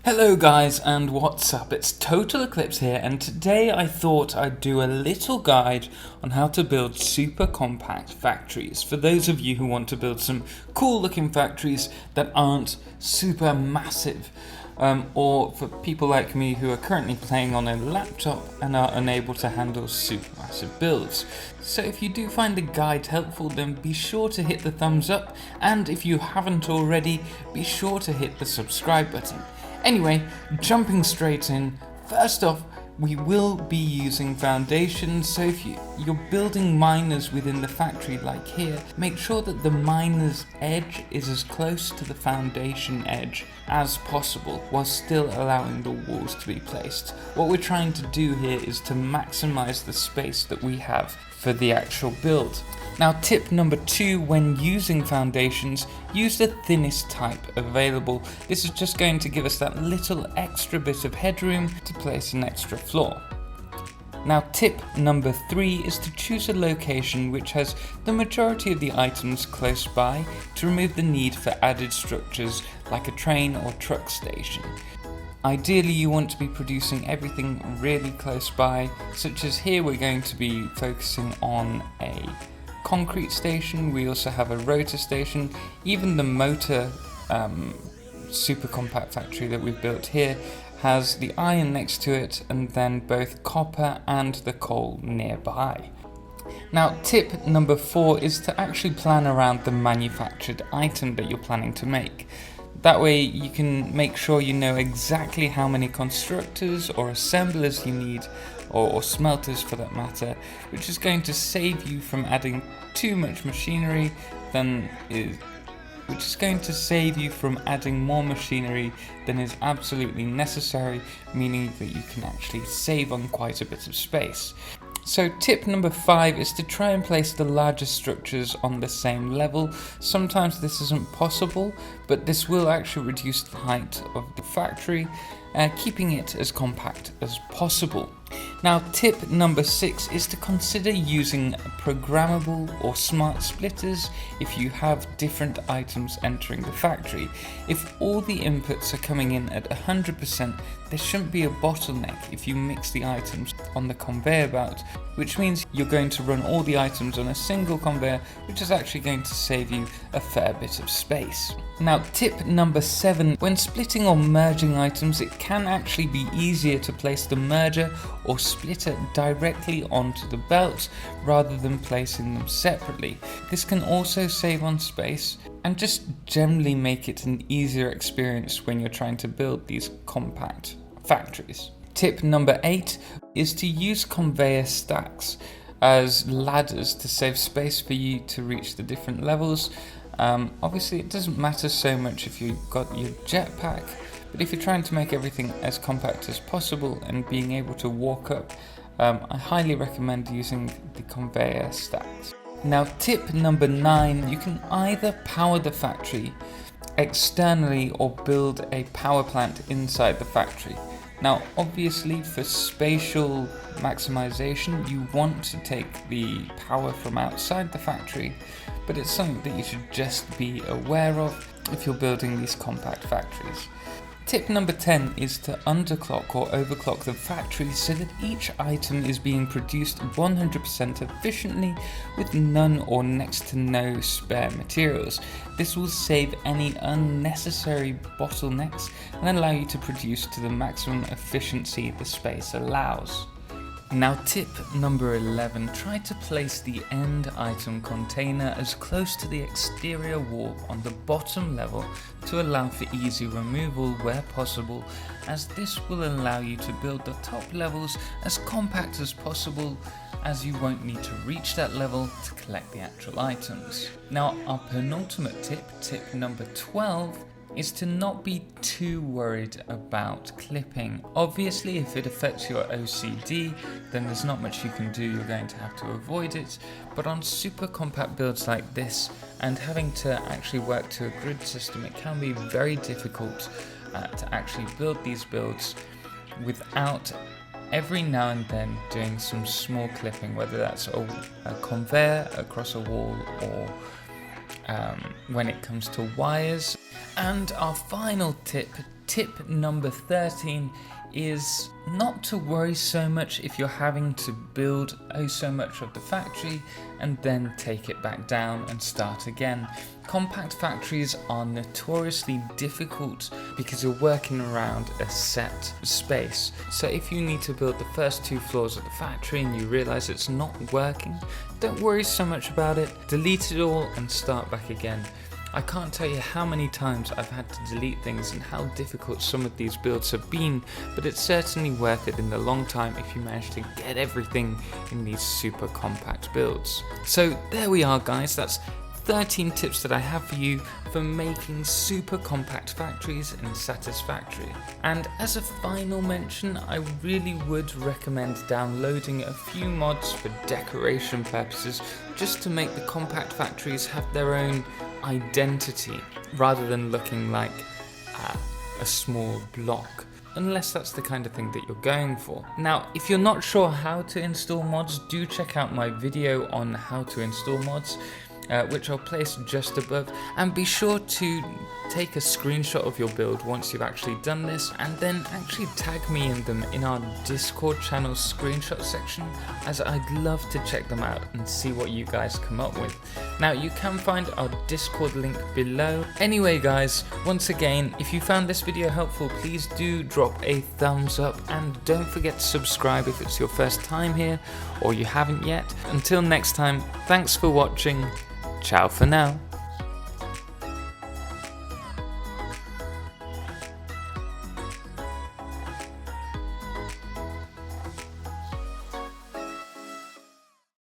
Hello guys, and what's up? It's Totalxclipse here, and today I thought I'd do a little guide on how to build super compact factories for those of you who want to build some cool looking factories that aren't super massive, or for people like me who are currently playing on a laptop and are unable to handle super massive builds. So if you do find the guide helpful, then be sure to hit the thumbs up, and if you haven't already, be sure to hit the subscribe button. Anyway, jumping straight in, first off, we will be using foundations, so if you're building miners within the factory like here, make sure that the miner's edge is as close to the foundation edge as possible, while still allowing the walls to be placed. What we're trying to do here is to maximize the space that we have for the actual build. Now, tip number 2 when using foundations, use the thinnest type available. This is just going to give us that little extra bit of headroom to place an extra floor. Now, tip number 3 is to choose a location which has the majority of the items close by to remove the need for added structures like a train or truck station. Ideally, you want to be producing everything really close by, such as here we're going to be focusing on a concrete station. We also have a rotor station. Even the motor super compact factory that we've built here has the iron next to it, and then both copper and the coal nearby. Now, tip number 4 is to actually plan around the manufactured item that you're planning to make. That way you can make sure you know exactly how many constructors or assemblers you need, or smelters for that matter, which is going to save you from adding too much machinery which is going to save you from adding more machinery than is absolutely necessary, meaning that you can actually save on quite a bit of space. So tip number 5 is to try and place the largest structures on the same level. Sometimes this isn't possible, but this will actually reduce the height of the factory, keeping it as compact as possible. Now, tip number 6 is to consider using programmable or smart splitters if you have different items entering the factory. If all the inputs are coming in at 100%, there shouldn't be a bottleneck if you mix the items on the conveyor belt, which means you're going to run all the items on a single conveyor, which is actually going to save you a fair bit of space. Now, tip number 7, when splitting or merging items, it can actually be easier to place the merger or splitter directly onto the belts rather than placing them separately. This can also save on space and just generally make it an easier experience when you're trying to build these compact factories. Tip number 8 is to use conveyor stacks as ladders to save space for you to reach the different levels. Obviously it doesn't matter so much if you've got your jetpack, but if you're trying to make everything as compact as possible and being able to walk up, I highly recommend using the conveyor stacks. Now, tip number 9, you can either power the factory externally or build a power plant inside the factory. Now, obviously for spatial maximization, you want to take the power from outside the factory, but it's something that you should just be aware of if you're building these compact factories. Tip number 10 is to underclock or overclock the factory so that each item is being produced 100% efficiently with none or next to no spare materials. This will save any unnecessary bottlenecks and allow you to produce to the maximum efficiency the space allows. Now, tip number 11, try to place the end item container as close to the exterior wall on the bottom level to allow for easy removal where possible, as this will allow you to build the top levels as compact as possible, as you won't need to reach that level to collect the actual items. Now, our penultimate tip, tip number 12, is to not be too worried about clipping. Obviously, if it affects your OCD, then there's not much you can do, you're going to have to avoid it. But on super compact builds like this, and having to actually work to a grid system, it can be very difficult to actually build these builds without every now and then doing some small clipping, whether that's a conveyor across a wall or when it comes to wires. And our final tip, tip number 13 is not to worry so much if you're having to build so much of the factory and then take it back down and start again. Compact factories are notoriously difficult because you're working around a set space. So if you need to build the first 2 floors of the factory and you realize it's not working, don't worry so much about it, delete it all and start back again. I can't tell you how many times I've had to delete things and how difficult some of these builds have been, but it's certainly worth it in the long time if you manage to get everything in these super compact builds. So there we are guys, that's 13 tips that I have for you for making super compact factories in Satisfactory. And as a final mention, I really would recommend downloading a few mods for decoration purposes, just to make the compact factories have their own identity rather than looking like a small block, unless that's the kind of thing that you're going for. Now, if you're not sure how to install mods, do check out my video on how to install mods, which I'll place just above, and be sure to take a screenshot of your build once you've actually done this, and then actually tag me in them in our Discord channel screenshot section, as I'd love to check them out and see what you guys come up with. Now, you can find our Discord link below. Anyway guys, once again, if you found this video helpful, please do drop a thumbs up and don't forget to subscribe if it's your first time here or you haven't yet. Until next time, thanks for watching. Ciao for now.